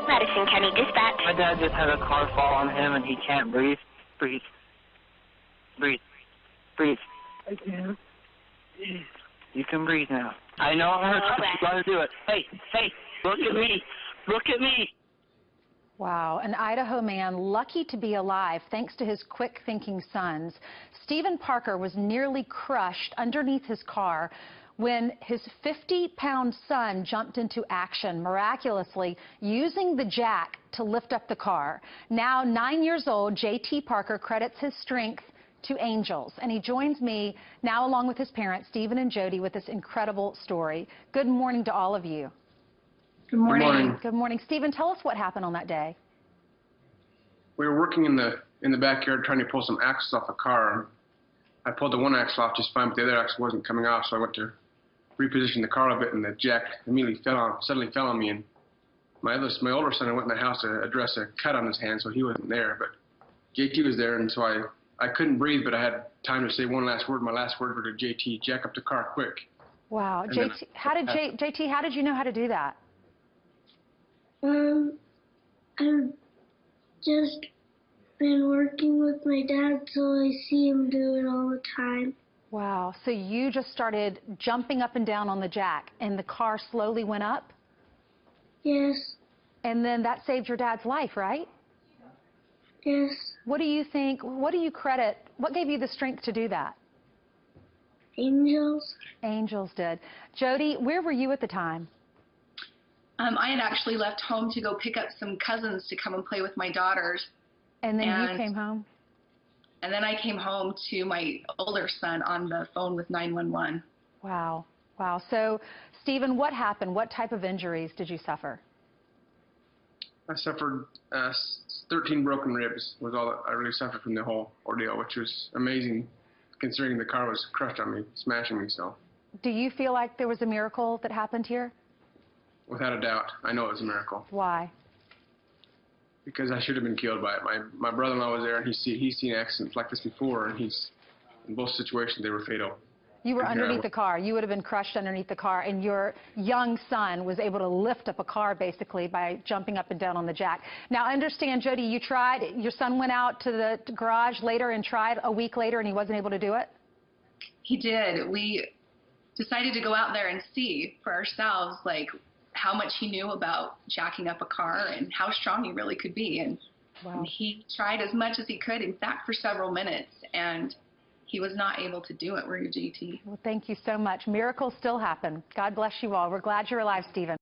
Madison County Dispatch. My dad just had a car fall on him and he can't breathe. Breathe. Breathe. Breathe. I can. You can breathe now. I know how you got to do it. Hey, look at me. Look at me. Wow, an Idaho man lucky to be alive thanks to his quick-thinking sons. Stephen Parker was nearly crushed underneath his car when his 50-pound son jumped into action, miraculously using the jack to lift up the car. Now 9 years old, J.T. Parker credits his strength to angels, and he joins me now along with his parents, Stephen and Jody, with this incredible story. Good morning to all of you. Good morning. Good morning. Good morning. Stephen, tell us what happened on that day. We were working in the backyard trying to pull some axles off a car. I pulled the one axle off just fine, but the other axle wasn't coming off, so I went to reposition the car a bit, and the jack immediately suddenly fell on me. And my older son went in the house to address a cut on his hand, so he wasn't there. But JT was there, and so I couldn't breathe, but I had time to say one last word. My last word was to JT, jack up the car quick. Wow, JT, JT, how did you know how to do that? I've just been working with my dad, so I see him do it all the time. Wow, so you just started jumping up and down on the jack, and the car slowly went up? Yes. And then that saved your dad's life, right? Yes. What do you think, what do you credit, what gave you the strength to do that? Angels. Angels did. Jody, where were you at the time? I had actually left home to go pick up some cousins to come and play with my daughters. And then you came home? And then I came home to my older son on the phone with 911. Wow. Wow. So, Stephen, what happened? What type of injuries did you suffer? I suffered 13 broken ribs was all that I really suffered from the whole ordeal, which was amazing considering the car was crushed on me, smashing me. So, do you feel like there was a miracle that happened here? without a doubt, I know it was a miracle. Why? Because I should have been killed by it. My brother-in-law was there, and he's seen accidents like this before, and in both situations they were fatal. You were underneath the car. You would have been crushed underneath the car, and your young son was able to lift up a car basically by jumping up and down on the jack. Now, I understand, Jody, you tried. Your son went out to the garage later and tried a week later, and he wasn't able to do it? He did. We decided to go out there and see for ourselves, like, how much he knew about jacking up a car and how strong he really could be. And wow. He tried as much as he could, in fact, for several minutes, and he was not able to do it. Were you, JT? Well, thank you so much. Miracles still happen. God bless you all. We're glad you're alive, Stephen.